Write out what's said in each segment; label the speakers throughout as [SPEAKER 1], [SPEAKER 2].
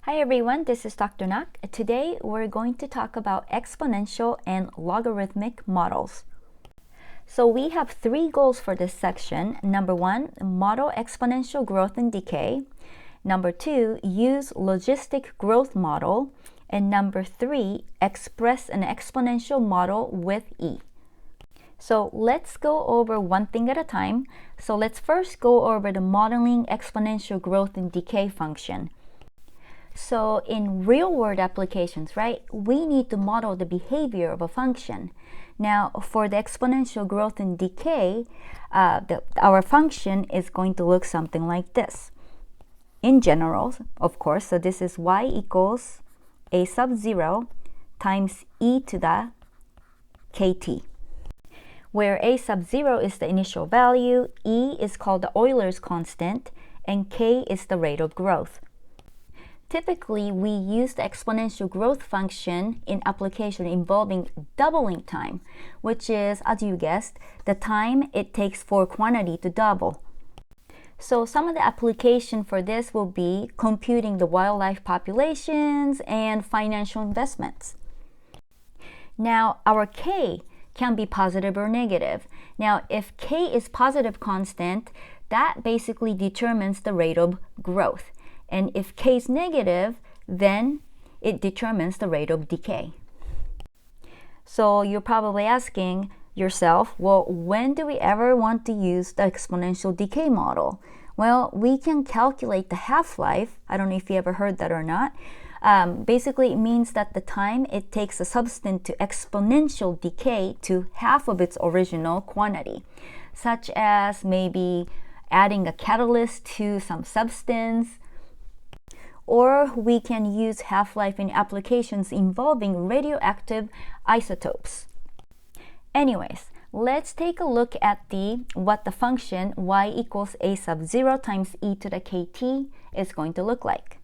[SPEAKER 1] Hi everyone, this is Dr. Nak. Today we're going to talk about exponential and logarithmic models. So we have three goals for this section. Number one, model exponential growth and decay. Number two, use logistic growth model. And number three, express an exponential model with E. So let's go over one thing at a time. So let's first go over the modeling exponential growth and decay function. So in real-world applications, right, we need to model the behavior of a function. Now, for the exponential growth and decay, our function is going to look something like this. In general, of course, so this is y equals a sub 0 times e to the kt, where a sub 0 is the initial value, e is called the Euler's constant, and k is the rate of growth. Typically, we use the exponential growth function in application involving doubling time, which is, as you guessed, the time it takes for quantity to double. So some of the application for this will be computing the wildlife populations and financial investments. Now, our k can be positive or negative. Now, if k is positive constant, that basically determines the rate of growth. And if k is negative, then it determines the rate of decay. So you're probably asking yourself, well, when do we ever want to use the exponential decay model? Well, we can calculate the half-life. I don't know if you ever heard that or not. Basically, it means that the time it takes a substance to exponential decay to half of its original quantity, such as maybe adding a catalyst to some substance, or we can use half-life in applications involving radioactive isotopes. Anyways, let's take a look at what the function y equals a sub 0 times e to the kt is going to look like.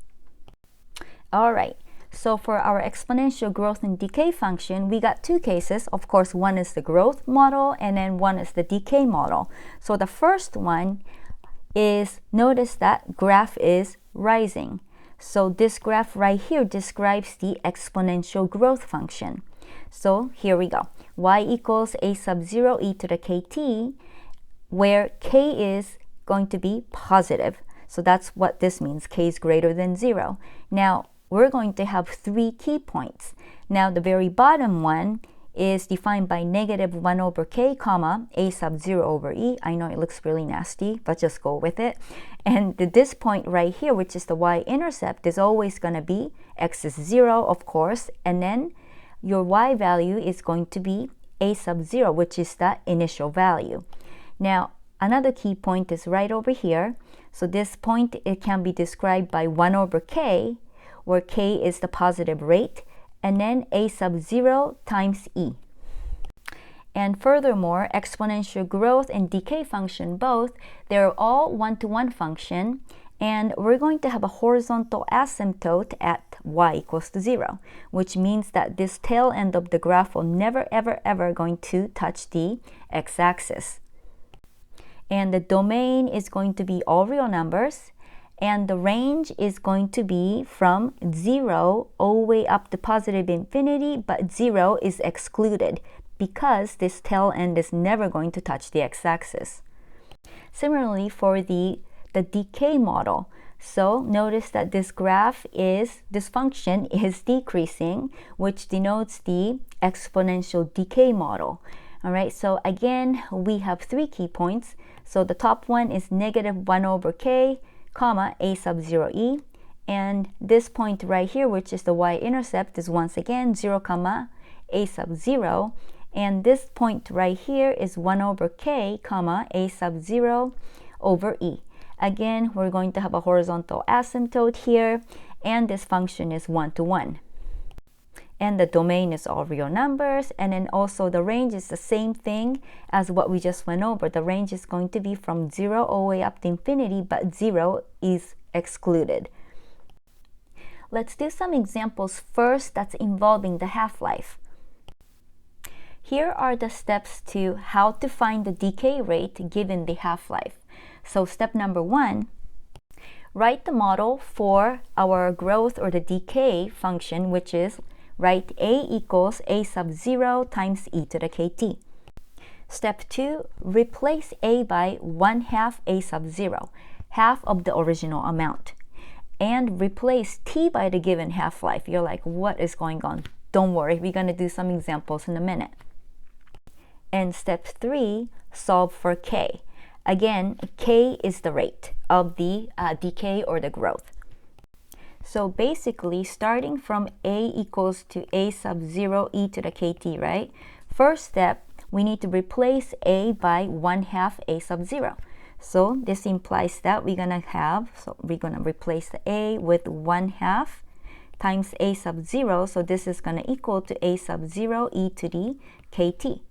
[SPEAKER 1] Alright, so for our exponential growth and decay function, we got two cases. Of course, one is the growth model and then one is the decay model. So the first one is, notice that graph is rising. So this graph right here describes the exponential growth function. So here we go. Y equals a sub 0 e to the kt, where k is going to be positive. So that's what this means. K is greater than 0. Now, we're going to have three key points. Now, the very bottom one is defined by negative 1 over k, comma, a sub 0 over e. I know it looks really nasty, but just go with it. And this point right here, which is the y-intercept, is always going to be x is 0, of course, and then your y value is going to be a sub 0, which is the initial value. Now, another key point is right over here. So this point, it can be described by 1 over k, where k is the positive rate, and then a sub 0 times e. And furthermore, exponential growth and decay function both, they're all one-to-one function, and we're going to have a horizontal asymptote at y equals to 0, which means that this tail end of the graph will never, ever, ever going to touch the x-axis. And the domain is going to be all real numbers, and the range is going to be from 0 all the way up to positive infinity, but 0 is excluded because this tail end is never going to touch the x-axis. Similarly, for the decay model, so notice that this function is decreasing, which denotes the exponential decay model. All right, so again, we have three key points. So the top one is negative 1 over k, comma, a sub 0 e, and this point right here, which is the y-intercept, is once again 0, comma, a sub 0, and this point right here is 1 over k, comma, a sub 0 over e. Again, we're going to have a horizontal asymptote here, and this function is one-to-one. And the domain is all real numbers, and then also the range is the same thing as what we just went over. The range is going to be from 0 all the way up to infinity, but 0 is excluded. Let's do some examples first that's involving the half-life. Here are the steps to how to find the decay rate given the half-life. So step number 1, write the model for our growth or the decay function, which is write a equals a sub 0 times e to the kt. Step 2, replace a by 1/2 a sub 0, half of the original amount. And replace t by the given half-life. You're like, what is going on? Don't worry, we're going to do some examples in a minute. And step 3, solve for k. Again, k is the rate of the decay or the growth. So basically, starting from a equals to a sub 0 e to the kt, right? First step, we need to replace a by 1/2 a sub 0. So this implies that we're going to replace the a with 1/2 times a sub 0. So this is going to equal to a sub 0 e to the kt.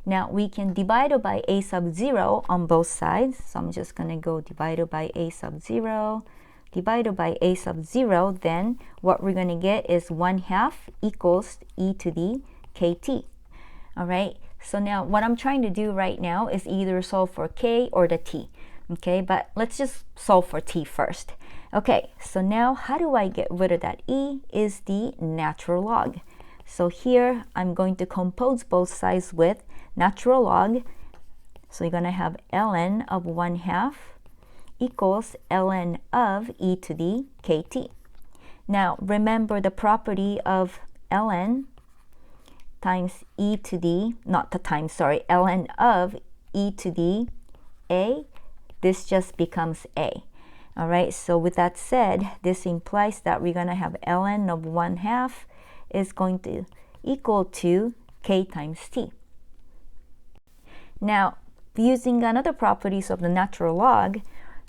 [SPEAKER 1] Now we can divide it by a sub 0 on both sides. So I'm just going to go divided by a sub 0, divided by a sub 0. Then what we're going to get is 1/2 equals e to the kt. All right. So now what I'm trying to do right now is either solve for k or the t. Okay, but let's just solve for t first. Okay, so now how do I get rid of that e? Is the natural log. So here I'm going to compose both sides with natural log. So you're going to have ln of 1/2 equals ln of e to the kt. Now remember the property of ln times e to the, not the times, sorry, ln of e to the a, this just becomes a. All right, so with that said, this implies that we're going to have ln of 1/2 is going to equal to k times t. Now, using another properties of the natural log,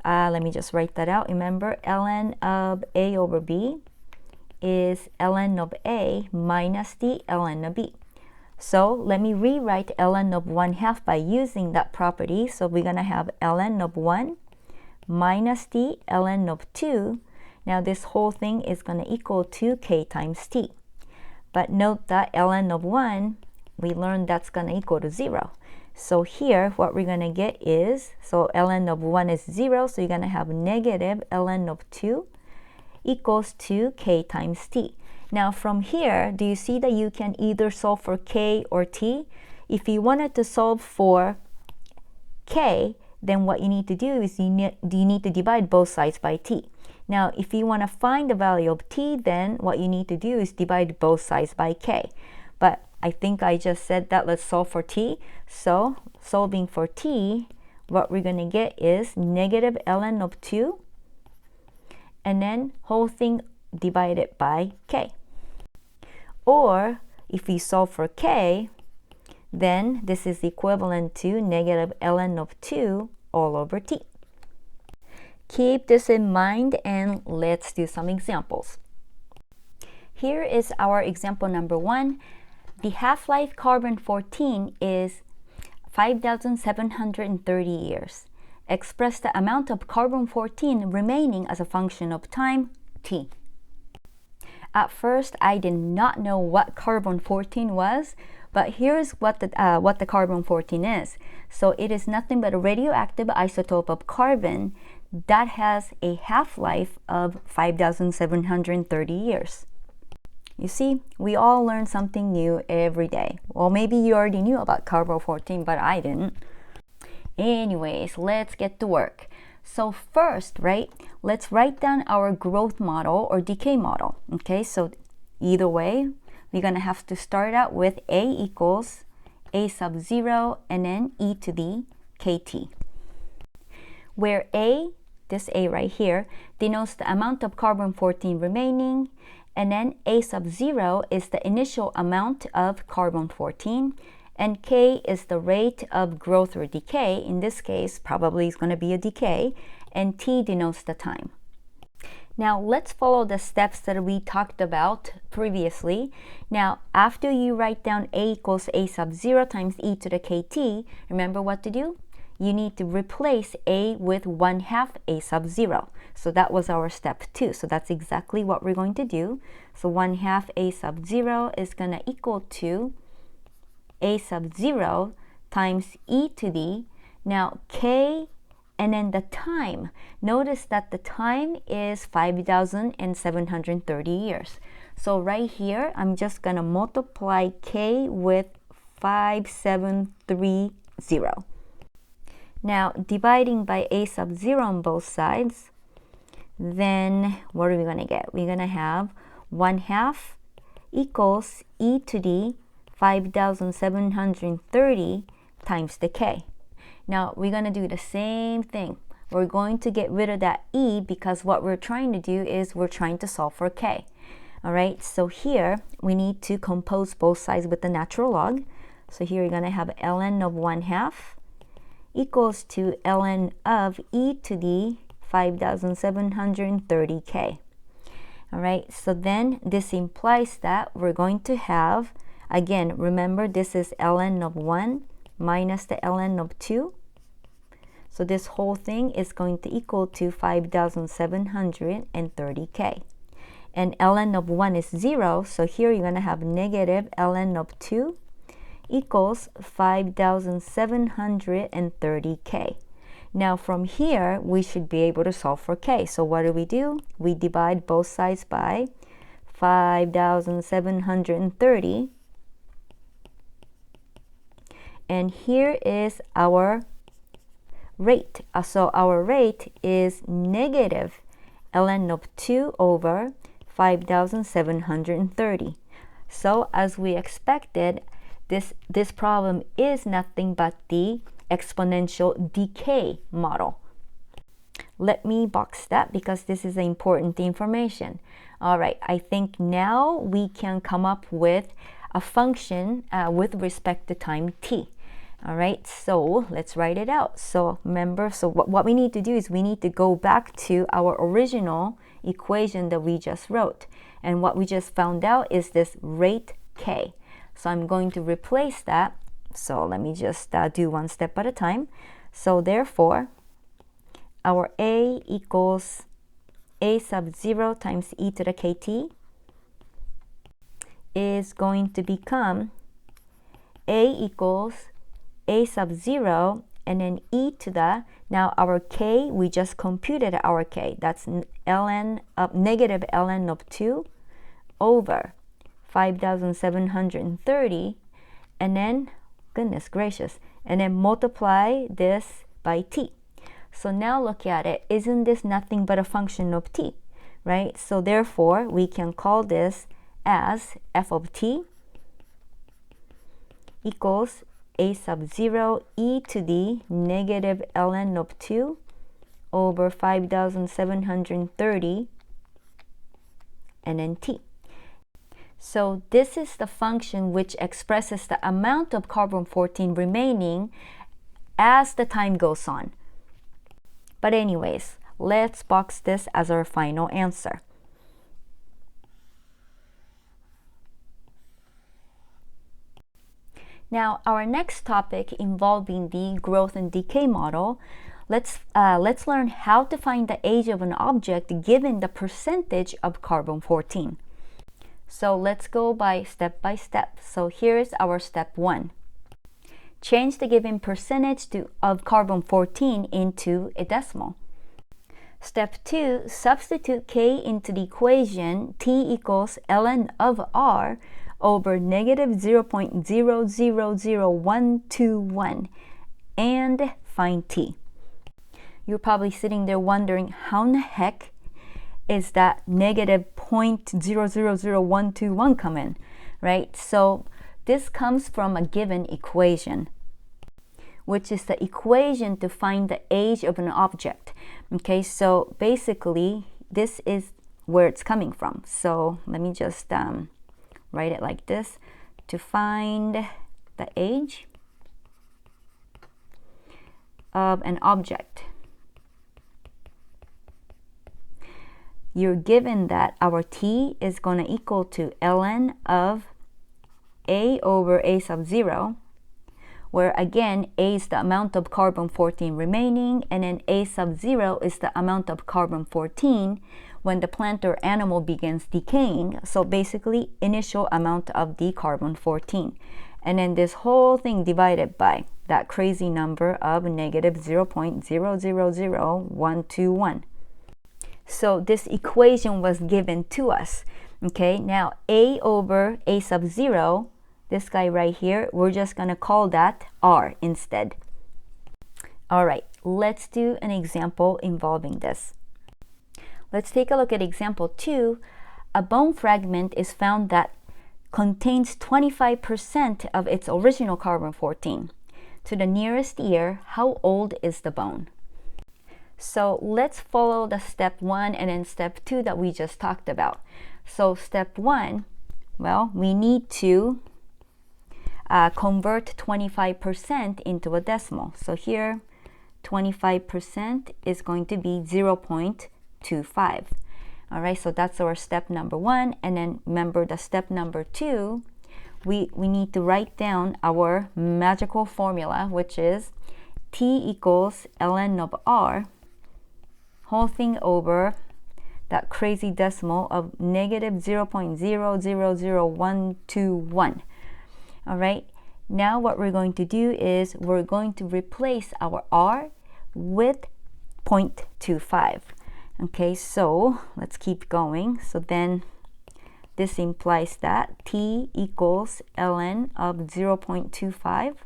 [SPEAKER 1] let me just write that out. Remember, ln of a over b is ln of a minus the ln of b. So let me rewrite ln of 1/2 by using that property. So we're going to have ln of 1 minus the ln of 2. Now this whole thing is going to equal to k times t. But note that ln of 1, we learned that's going to equal to 0. So here what we're going to get is, so ln of 1 is 0, so you're going to have negative ln of 2 equals to k times t. Now from here, do you see that you can either solve for k or t? If you wanted to solve for k, then what you need to do is you need to divide both sides by t. Now if you want to find the value of t, then what you need to do is divide both sides by k. But I think I just said that let's solve for t. So solving for t, what we're going to get is negative ln of 2, and then whole thing divided by k. Or if we solve for k, then this is equivalent to negative ln of 2 all over t. Keep this in mind and let's do some examples. Here is our example number 1. The HalfLife Carbon 14 is 5,730 years. Express the amount of carbon 14 remaining as a function of time, t. At first, I did not know what carbon 14 was, but here's what the carbon 14 is. So it is nothing but a radioactive isotope of carbon that has a half-life of 5,730 years. You see, we all learn something new every day. Well, maybe you already knew about carbon 14, but I didn't. Anyways, let's get to work. So first, right, let's write down our growth model or decay model. Okay, so either way, we're going to have to start out with a equals a sub 0 and then e to the kt. Where a, this a right here, denotes the amount of carbon 14 remaining, and then a sub 0 is the initial amount of carbon 14, and k is the rate of growth or decay. In this case, probably is going to be a decay, and t denotes the time. Now let's follow the steps that we talked about previously. Now after you write down a equals a sub 0 times e to the kt, remember what to do? You need to replace a with 1/2 a sub 0. So that was our step 2. So that's exactly what we're going to do. So 1/2 a sub 0 is going to equal to a sub 0 times e to the, now k And then the time, notice that the time is 5,730 years. So right here, I'm just gonna multiply k with 5730. Now, dividing by a sub 0 on both sides, then what are we gonna get? We're gonna have 1/2 equals e to the 5,730 times the k. Now, we're going to do the same thing. We're going to get rid of that e because what we're trying to do is we're trying to solve for k. All right, so here we need to compose both sides with the natural log. So here you're going to have ln of 1/2 equals to ln of e to the 5,730k. All right, so then this implies that we're going to have, again, remember this is ln of 1 minus the ln of 2. So this whole thing is going to equal to 5,730k. And ln of 1 is 0, so here you're going to have negative ln of 2 equals 5,730k. Now from here, we should be able to solve for k. So what do? We divide both sides by 5,730. And here is our rate. So our rate is negative ln of 2 over 5,730. So as we expected, this problem is nothing but the exponential decay model. Let me box that because this is important information. All right, I think now we can come up with a function with respect to time t. All right, so let's write it out. So remember, so what we need to do is we need to go back to our original equation that we just wrote. And what we just found out is this rate k. So I'm going to replace that. So let me just do one step at a time. So therefore, our a equals a sub 0 times e to the kt is going to become a equals a sub 0 and then e to the, now our k, we just computed our k. That's ln of negative ln of 2 over 5,730, and then, goodness gracious, and then multiply this by t. So now look at it. Isn't this nothing but a function of t, right? So therefore, we can call this as f of t equals a sub 0 e to the negative ln of 2 over 5,730 and then t. So this is the function which expresses the amount of carbon-14 remaining as the time goes on. But anyways, let's box this as our final answer. Now, our next topic involving the growth and decay model, let's learn how to find the age of an object given the percentage of carbon-14. So let's go by step. So here's our step 1. Change the given percentage of carbon-14 into a decimal. Step 2, substitute k into the equation t equals ln of r over negative 0.000121 and find t. You're probably sitting there wondering how in the heck is that negative 0.000121 come in, right? So this comes from a given equation, which is the equation to find the age of an object. Okay, so basically this is where it's coming from. So let me just write it like this. To find the age of an object, you're given that our t is going to equal to ln of a over a sub 0, where again a is the amount of carbon-14 remaining, and then a sub 0 is the amount of carbon-14 when the plant or animal begins decaying. So basically initial amount of the carbon-14, and then this whole thing divided by that crazy number of negative 0.000121. So this equation was given to us. Okay, now a over a sub 0, this guy right here, we're just going to call that r instead. All right, let's do an example involving this. Let's take a look at example 2. A bone fragment is found that contains 25% of its original carbon-14. To the nearest year, how old is the bone? So let's follow the step 1 and then step 2 that we just talked about. So step 1, well, we need to convert 25% into a decimal. So here, 25% is going to be 0.25. All right, so that's our step number 1. And then remember the step number 2, we need to write down our magical formula, which is T equals ln of r, whole thing over that crazy decimal of negative 0.000121. All right, now what we're going to do is we're going to replace our r with 0.25. Okay, so let's keep going. So then this implies that T equals ln of 0.25,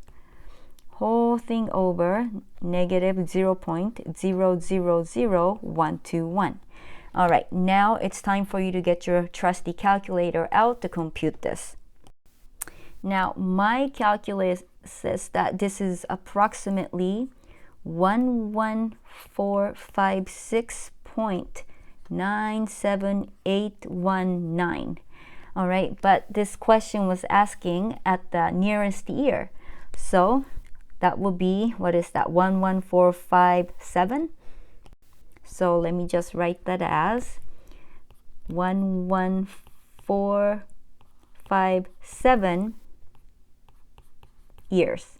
[SPEAKER 1] whole thing over negative 0.000121. All right, now it's time for you to get your trusty calculator out to compute this. Now, my calculus says that this is approximately 11456.97819. All right, but this question was asking at the nearest year. So that will be, what is that, 11457? So let me just write that as 11457 years.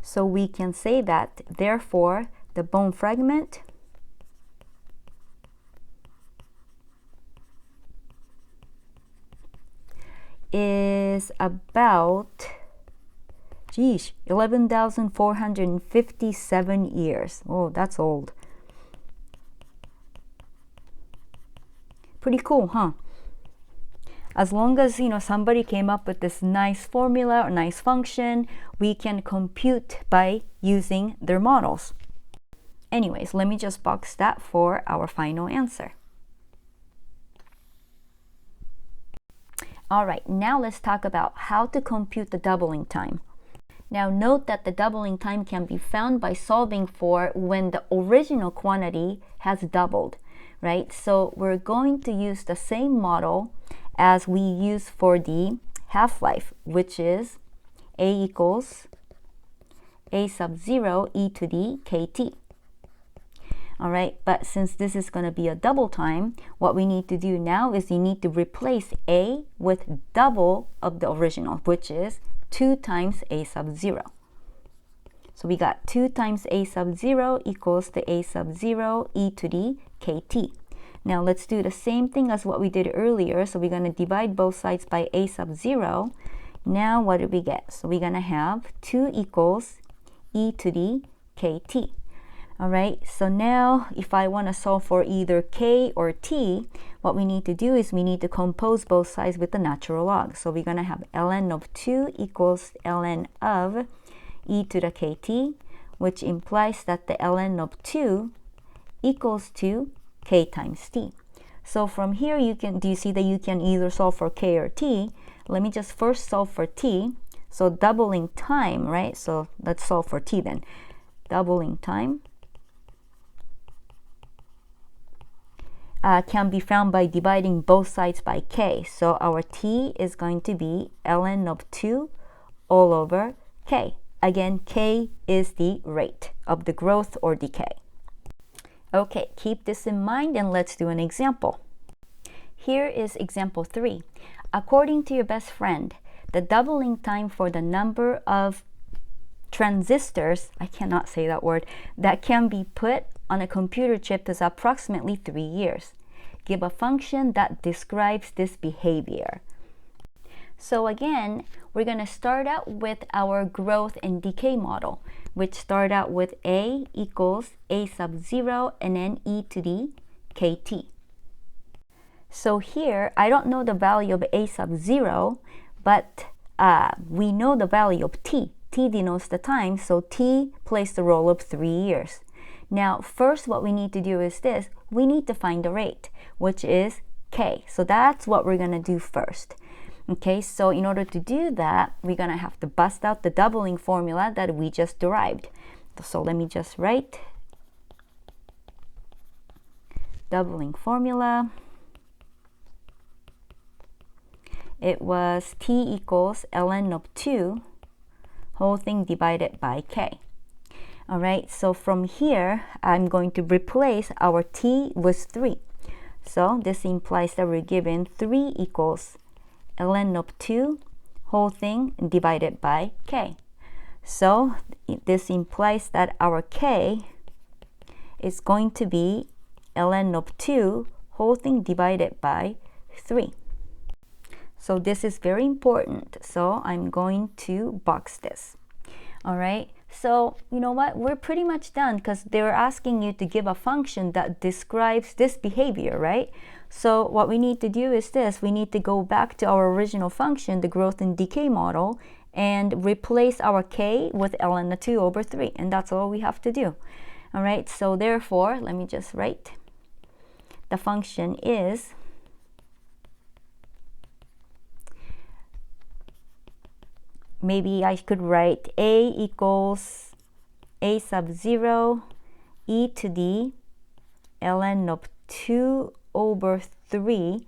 [SPEAKER 1] So we can say that, therefore, the bone fragment is about 11,457 years. Oh, that's old. Pretty cool, huh? As long as, somebody came up with this nice formula or nice function, we can compute by using their models. Anyways, let me just box that for our final answer. All right, now let's talk about how to compute the doubling time. Now note that the doubling time can be found by solving for when the original quantity has doubled, right? So we're going to use the same model as we use for the half-life, which is a equals a sub 0 e to the kt. All right, but since this is going to be a double time, what we need to do now is you need to replace a with double of the original, which is 2 times a sub 0. So we got 2 times a sub 0 equals to a sub 0 e to the kt. Now let's do the same thing as what we did earlier. So we're going to divide both sides by a sub 0. Now what do we get? So we're going to have 2 equals e to the kt. All right, so now if I want to solve for either k or t, what we need to do is we need to compose both sides with the natural log. So we're going to have ln of 2 equals ln of e to the kt, which implies that the ln of 2 equals to k times t. So from here, do you see that you can either solve for k or t? Let me just first solve for t. So doubling time, right? So let's solve for t then. Doubling time can be found by dividing both sides by k. So our t is going to be ln of 2 all over k. Again, k is the rate of the growth or decay. Okay, keep this in mind and let's do an example. Here is example 3. According to your best friend, the doubling time for the number of transistors, I cannot say that word, that can be put on a computer chip is approximately 3 years. Give a function that describes this behavior. So again, we're going to start out with our growth and decay model, which start out with a equals a sub 0 and then e to the kt. So here, I don't know the value of a sub 0, but we know the value of t. T denotes the time, so t plays the role of 3 years. Now, first what we need to do is this. We need to find the rate, which is k. So that's what we're going to do first. Okay, so in order to do that, we're going to have to bust out the doubling formula that we just derived. So let me just write doubling formula. It was t equals ln of 2 whole thing divided by k. All right, so from here, I'm going to replace our t with 3. So this implies that we're given 3 equals ln of 2 whole thing divided by k. So this implies that our k is going to be ln of 2 whole thing divided by 3. So this is very important. So I'm going to box this. All right. So you know what? We're pretty much done because they're asking you to give a function that describes this behavior, right? So what we need to do is this. We need to go back to our original function, the growth and decay model, and replace our k with ln of 2 over 3. And that's all we have to do. All right. So therefore, let me just write. The function is maybe I could write a equals a sub 0 e to the ln of 2 over 3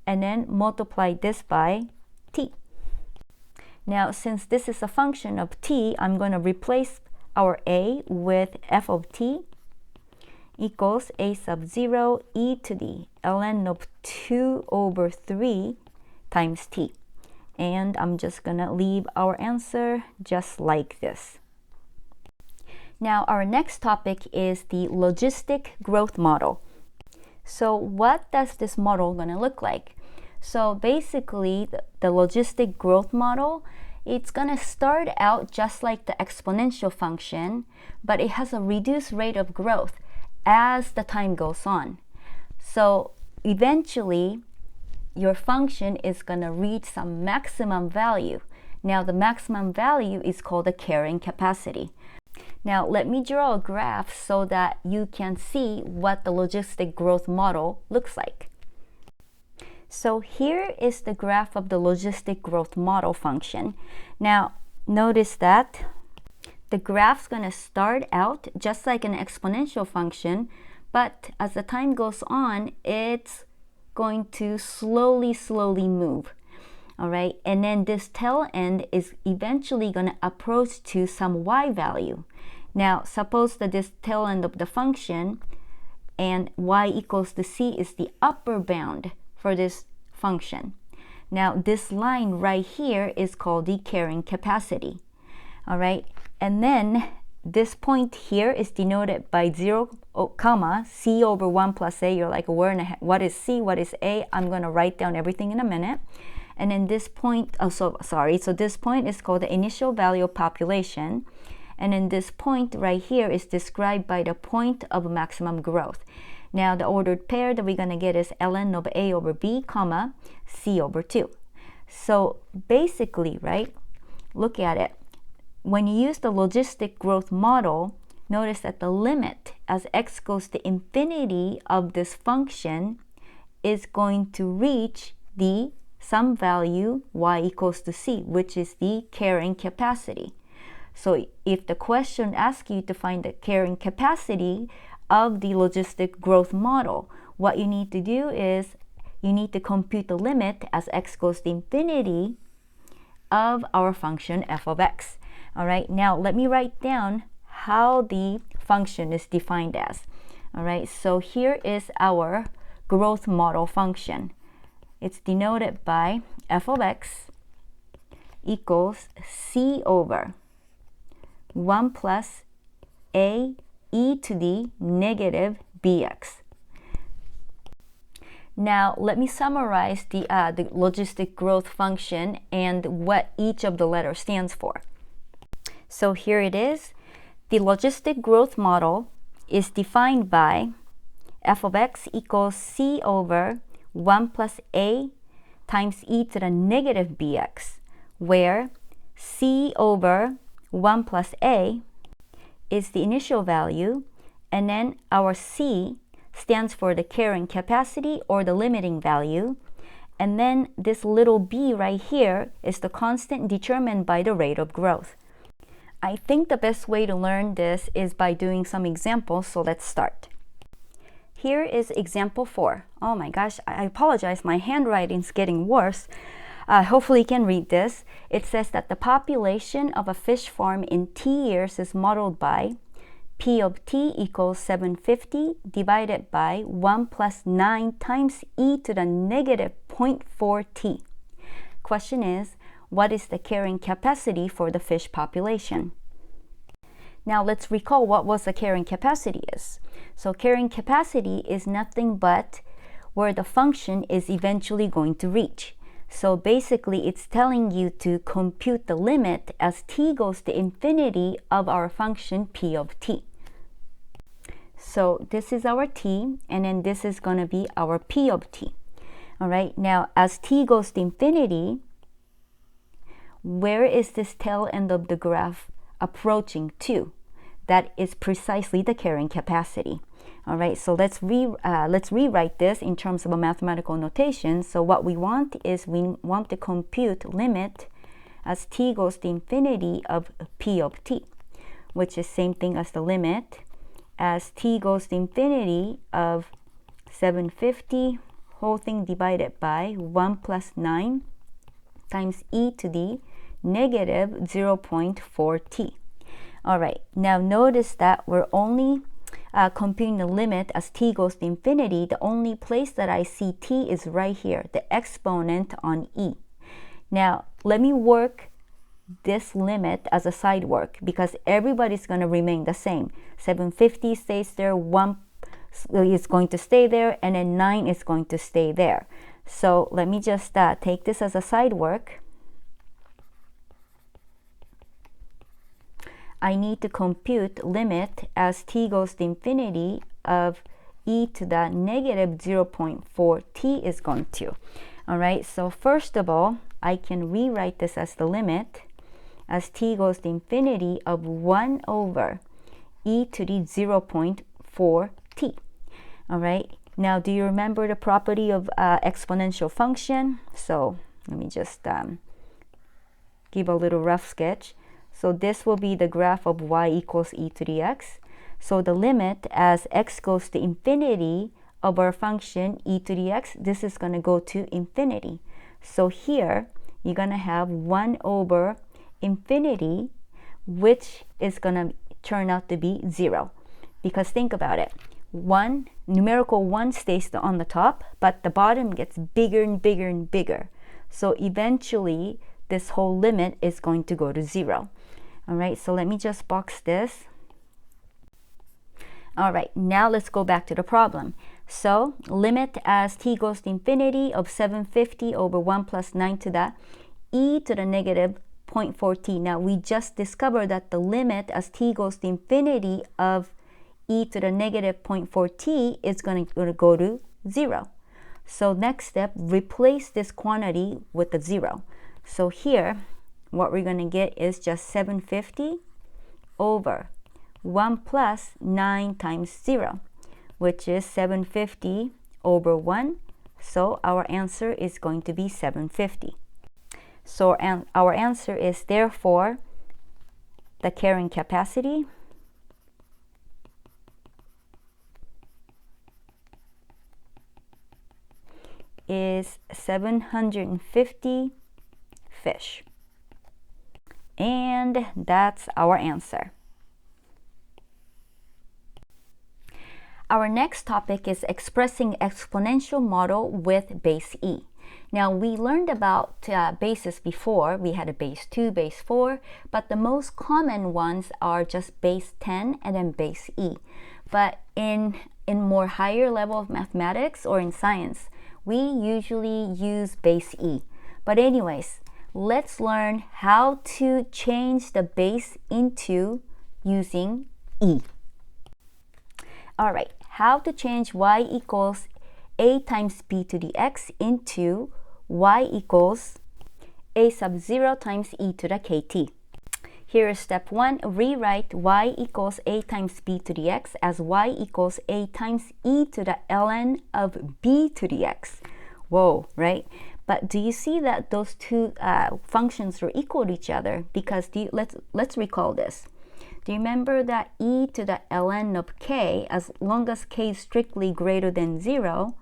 [SPEAKER 1] and then multiply this by t. Now since this is a function of t, I'm going to replace our a with f of t equals a sub 0 e to the ln of 2 over 3 times t. And I'm just going to leave our answer just like this. Now our next topic is the logistic growth model. So what does this model going to look like? So basically the logistic growth model, it's going to start out just like the exponential function, but it has a reduced rate of growth as the time goes on. So eventually your function is going to reach some maximum value. Now the maximum value is called the carrying capacity. Now let me draw a graph so that you can see what the logistic growth model looks like. So here is the graph of the logistic growth model function. Now notice that the graph's going to start out just like an exponential function, but as the time goes on, it's going to slowly move. All right, and then this tail end is eventually going to approach to some y value. Now suppose that this tail end of the function and y equals to c is the upper bound for this function. Now this line right here is called the carrying capacity. All right, and then this point here is denoted by 0, comma, c over 1 plus a. You're like, what is c, what is a? I'm going to write down everything in a minute. And then this point, so this point is called the initial value of population. And then this point right here is described by the point of maximum growth. Now the ordered pair that we're going to get is ln of a over b, comma, c over 2. So basically, right, look at it. When you use the logistic growth model, notice that the limit as x goes to infinity of this function is going to reach the some value y equals to c, which is the carrying capacity. So if the question asks you to find the carrying capacity of the logistic growth model, what you need to do is you need to compute the limit as x goes to infinity of our function f of x. All right, now let me write down how the function is defined as. All right, so here is our growth model function. It's denoted by f of x equals c over 1 plus a e to the negative bx. Now, let me summarize the logistic growth function and what each of the letters stands for. So here it is. The logistic growth model is defined by f of x equals c over 1 plus a times e to the negative bx, where c over 1 plus a is the initial value, and then our c stands for the carrying capacity or the limiting value, and then this little b right here is the constant determined by the rate of growth. I think the best way to learn this is by doing some examples, so let's start. Here is example 4. Oh my gosh, I apologize, my handwriting's getting worse. Hopefully you can read this. It says that the population of a fish farm in t years is modeled by P of t equals 750 divided by 1 plus 9 times e to the negative 0.4 t. Question is, what is the carrying capacity for the fish population? Now let's recall what was the carrying capacity is. So carrying capacity is nothing but where the function is eventually going to reach. So basically it's telling you to compute the limit as t goes to infinity of our function p of t. So this is our t, and then this is going to be our p of t. All right, now as t goes to infinity, where is this tail end of the graph approaching to? That is precisely the carrying capacity. All right, so let's rewrite this in terms of a mathematical notation. So what we want is we want to compute limit as t goes to infinity of p of t, which is same thing as the limit as t goes to infinity of 750 whole thing divided by 1 plus 9 times e to the negative 0.4 t. All right, now notice that we're only computing the limit as t goes to infinity. The only place that I see t is right here, the exponent on e. Now, let me work this limit as a side work because everybody's going to remain the same. 750 stays there, 1 is going to stay there, and then 9 is going to stay there. So let me just take this as a side work. I need to compute limit as t goes to infinity of e to the negative 0.4 t is going to. All right, so first of all, I can rewrite this as the limit as t goes to infinity of 1 over e to the 0.4 t. All right, now do you remember the property of exponential function? So let me just give a little rough sketch. So this will be the graph of y equals e to the x. So the limit as x goes to infinity of our function e to the x, this is going to go to infinity. So here you're going to have 1 over infinity, which is going to turn out to be 0. Because think about it. Numerical 1 stays on the top, but the bottom gets bigger and bigger and bigger. So eventually this whole limit is going to go to 0. All right, so let me just box this. All right, now let's go back to the problem. So limit as t goes to infinity of 750 over 1 plus 9 to the e to the negative 0.4 t. Now we just discovered that the limit as t goes to infinity of e to the negative 0.4 t is going to go to 0. So next step, replace this quantity with the 0. So here, what we're going to get is just 750 over 1 plus 9 times 0, which is 750 over 1. So our answer is going to be 750. So our answer is therefore the carrying capacity is 750 fish. And that's our answer. Our next topic is expressing exponential model with base e. Now we learned about bases before. We had a base 2, base 4, but the most common ones are just base 10 and then base e. But in more higher level of mathematics or in science, we usually use base e. But anyways, let's learn how to change the base into using e. Alright, how to change y equals a times b to the x into y equals a sub 0 times e to the kt. Here is step 1. Rewrite y equals a times b to the x as y equals a times e to the ln of b to the x. Whoa, right? But do you see that those two functions are equal to each other? Because let's recall this. Do you remember that e to the ln of k, as long as k is strictly greater than 0,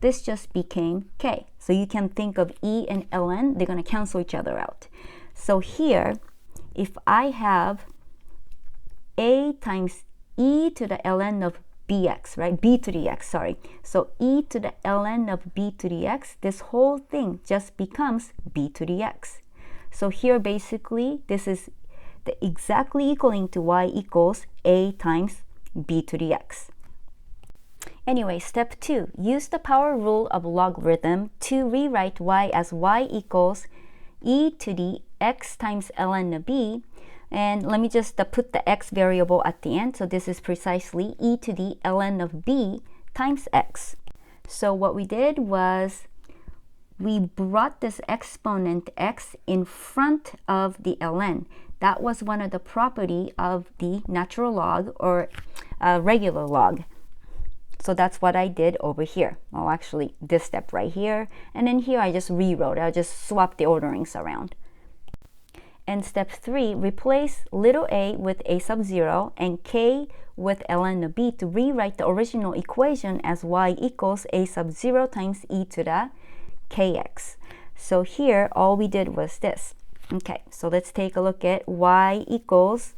[SPEAKER 1] this just became k. So you can think of e and ln, they're going to cancel each other out. So here, if I have a times e to the ln of bx, right? B to the x, sorry. So e to the ln of b to the x, this whole thing just becomes b to the x. So here basically, this is exactly equaling to y equals a times b to the x. Anyway, step 2. Use the power rule of logarithm to rewrite y as y equals e to the x times ln of b. And let me just put the x variable at the end. So this is precisely e to the ln of b times x. So what we did was we brought this exponent x in front of the ln. That was one of the property of the natural log or regular log. So that's what I did over here. Well, actually, this step right here. And then here I just rewrote. I just swapped the orderings around. And step 3, replace little a with a sub 0 and k with ln of b to rewrite the original equation as y equals a sub 0 times e to the kx. So here, all we did was this. Okay, so let's take a look at y equals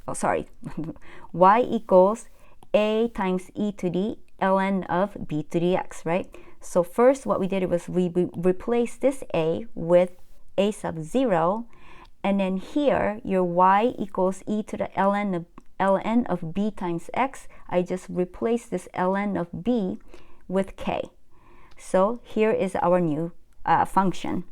[SPEAKER 1] a times e to the ln of b to the x, right? So first what we did was we replaced this a with a sub 0, and then here your y equals e to the ln of b times x. I just replaced this ln of b with k. So here is our new function.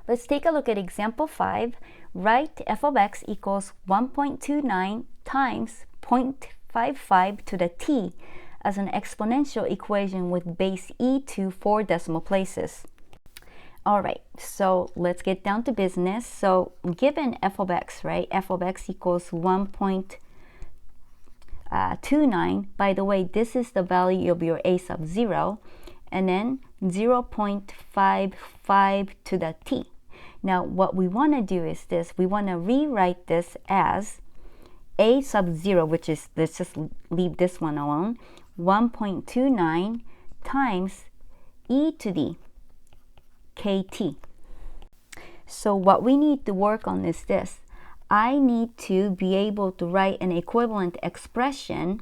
[SPEAKER 1] Let's take a look at example 5. Write f of x equals 1.29 times 0.55 to the t as an exponential equation with base e to 4 decimal places. Alright, so let's get down to business. So given f of x, right, f of x equals 1.29. By the way, this is the value of your a sub 0, and then 0.55 to the t. Now what we want to do is this. We want to rewrite this as a sub 0, which is, let's just leave this one alone, 1.29 times e to the kt. So what we need to work on is this. I need to be able to write an equivalent expression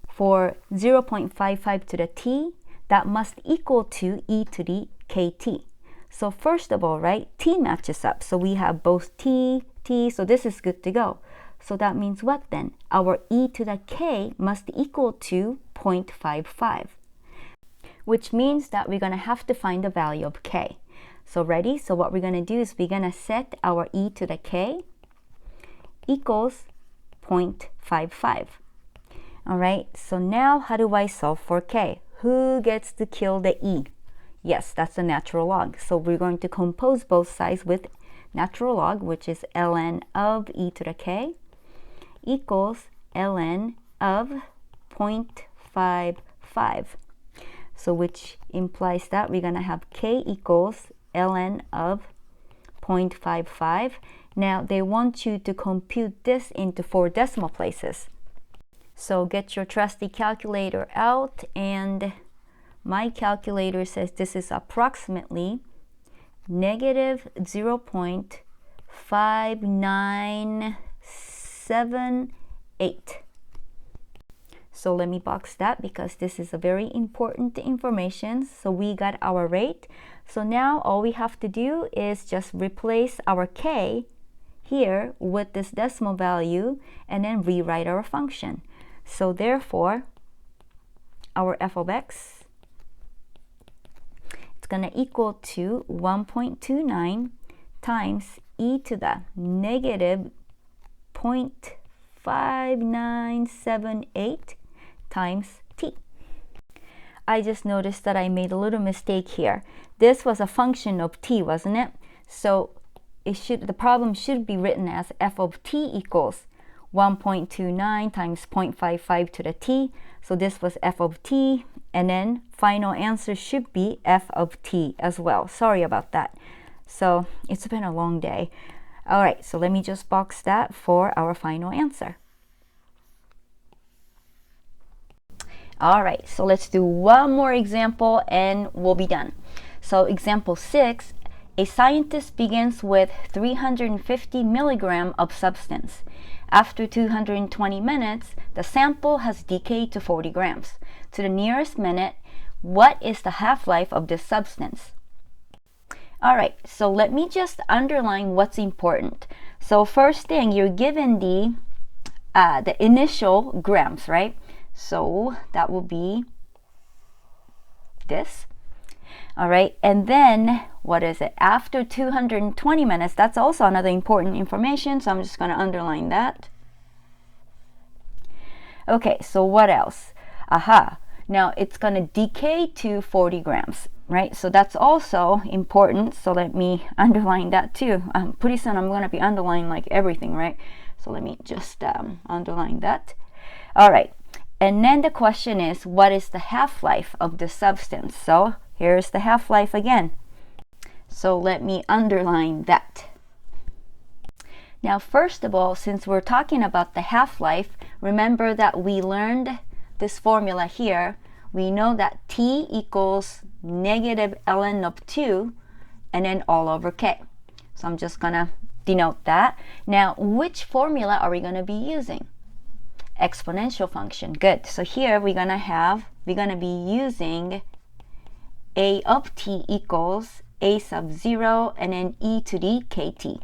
[SPEAKER 1] for 0.55 to the t that must equal to e to the kt. So first of all, right, t matches up. So we have both t, so this is good to go. So that means what then? Our e to the k must equal to 0.55, which means that we're going to have to find the value of k. So ready? So what we're going to do is we're going to set our e to the k equals 0.55. All right, so now how do I solve for k? Who gets to kill the e? Yes, that's the natural log. So we're going to compose both sides with natural log, which is ln of e to the k equals ln of 0.55. So which implies that we're going to have k equals ln of 0.55. Now they want you to compute this into 4 decimal places. So get your trusty calculator out, and my calculator says this is approximately negative 0.5978. So let me box that because this is a very important information. So we got our rate. So now all we have to do is just replace our k here with this decimal value and then rewrite our function. So therefore, our f of x it's going to equal to 1.29 times e to the negative 0.5978 times t. I just noticed that I made a little mistake here. This was a function of t, wasn't it? So the problem should be written as f of t equals 1.29 times 0.55 to the t. So this was f of t, and then final answer should be f of t as well. Sorry about that. So it's been a long day. All right, so let me just box that for our final answer. All right, so let's do one more example and we'll be done. So example 6, a scientist begins with 350 milligrams of substance. After 220 minutes, the sample has decayed to 40 grams. To the nearest minute, what is the half-life of this substance? All right, so let me just underline what's important. So first thing, you're given the initial grams, right? So that will be this. All right, and then what is it? After 220 minutes, that's also another important information, so I'm just going to underline that. Okay, so what else? Aha, now it's going to decay to 40 grams, right? So that's also important, so let me underline that too. Pretty soon I'm going to be underlining like everything, right? So let me just underline that. All right. And then the question is, what is the half-life of the substance? So here's the half-life again. So let me underline that. Now, first of all, since we're talking about the half-life, remember that we learned this formula here. We know that T equals negative ln of 2 and then all over K. So I'm just going to denote that. Now, which formula are we going to be using? Exponential function. Good. So here we're going to be using a of t equals a sub 0 and then e to the kt.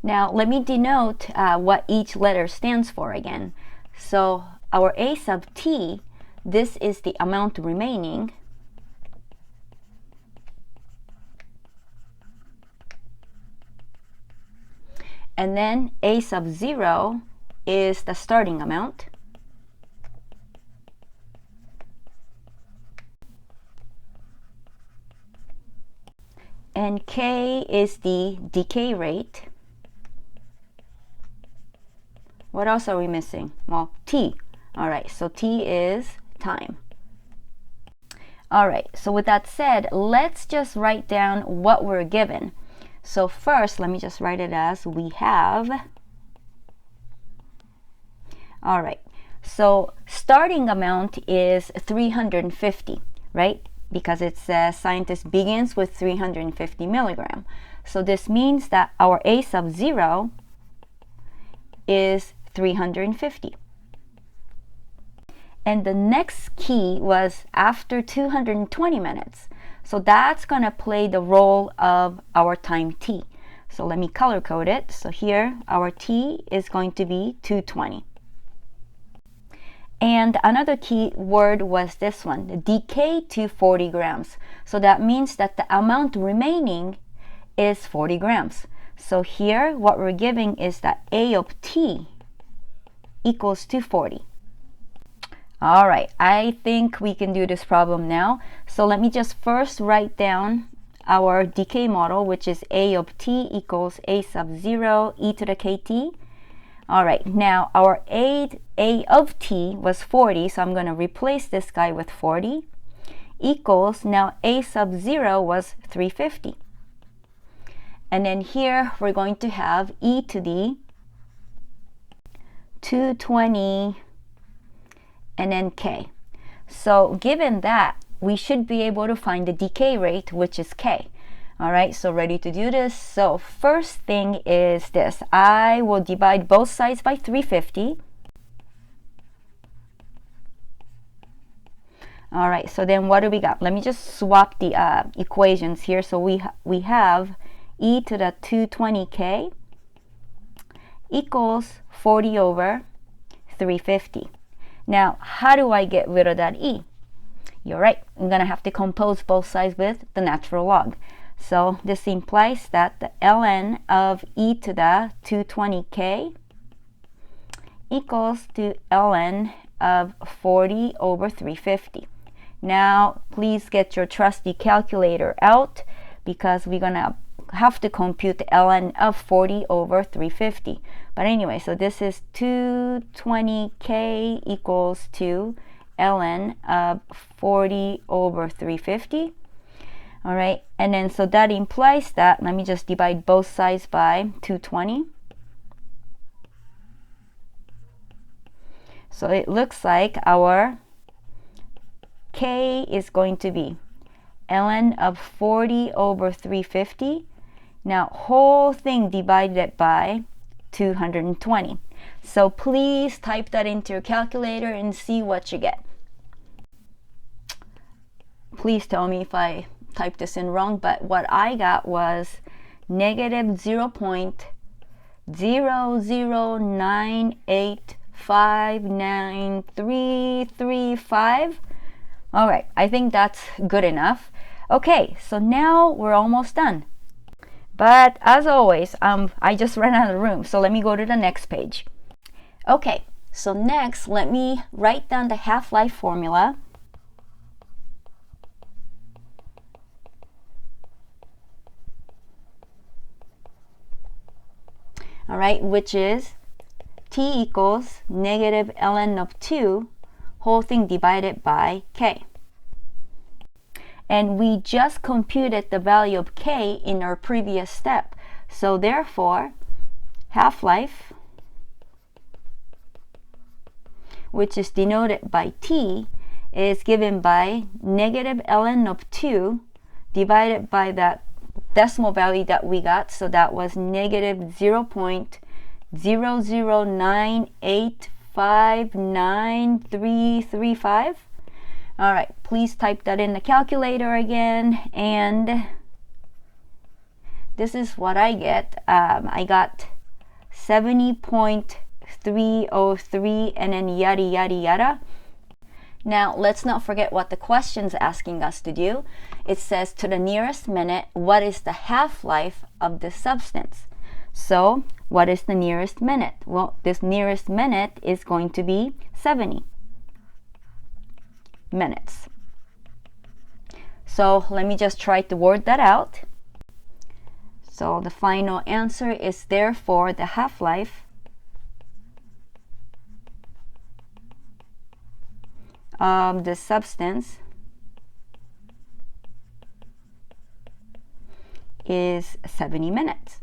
[SPEAKER 1] Now let me denote what each letter stands for again. So our a sub t, this is the amount remaining. And then a sub 0 is the starting amount. And K is the decay rate. What else are we missing? Well, T. All right, so T is time. All right, so with that said, let's just write down what we're given. So first, let me just write it as we have. All right, so starting amount is 350, right? Because it says scientist begins with 350 milligrams. So this means that our a sub 0 is 350. And the next key was after 220 minutes. So that's going to play the role of our time t. So let me color code it. So here our t is going to be 220. And another key word was this one, decay to 40 grams. So that means that the amount remaining is 40 grams. So here what we're giving is that a of t equals to 40. All right, I think we can do this problem now. So let me just first write down our decay model, which is a of t equals a sub 0 e to the kt. All right, now our a of t was 40, so I'm going to replace this guy with 40, equals, now a sub 0 was 350. And then here we're going to have e to the 220 and then k. So given that, we should be able to find the decay rate, which is k. All right, so ready to do this? So first thing is this. I will divide both sides by 350. All right, so then what do we got? Let me just swap the equations here. So we have e to the 220k equals 40 over 350. Now, how do I get rid of that e? You're right. I'm going to have to compose both sides with the natural log. So this implies that the ln of e to the 220k equals to ln of 40 over 350. Now, please get your trusty calculator out because we're going to have to compute the ln of 40 over 350. But anyway, so this is 220k equals to ln of 40 over 350. All right, and then so that implies that, let me just divide both sides by 220. So it looks like our k is going to be ln of 40 over 350. Now, whole thing divided by 220. So please type that into your calculator and see what you get. Please tell me if I typed this in wrong, but what I got was negative 0.009859335. All right, I think that's good enough. Okay, so now we're almost done. But as always, I just ran out of room, so let me go to the next page. Okay, so next, let me write down the half-life formula. All right, which is T equals negative ln of 2, whole thing divided by K. And we just computed the value of K in our previous step. So therefore, half-life, which is denoted by T, is given by negative ln of 2 divided by that decimal value that we got. So that was negative 0.009859335. All right, please type that in the calculator again, and this is what I get. I got 70.303 and then yada yada yada. Now, let's not forget what the question's asking us to do. It says, to the nearest minute, what is the half-life of this substance? So, what is the nearest minute? Well, this nearest minute is going to be 70 minutes. So, let me just try to word that out. So, the final answer is therefore the half-life of the substance is 70 minutes.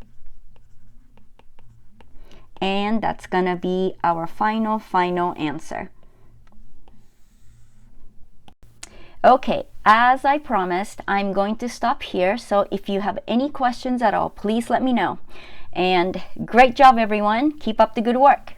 [SPEAKER 1] And that's gonna be our final answer. Okay, as I promised, I'm going to stop here. So if you have any questions at all, please let me know. And great job, everyone. Keep up the good work.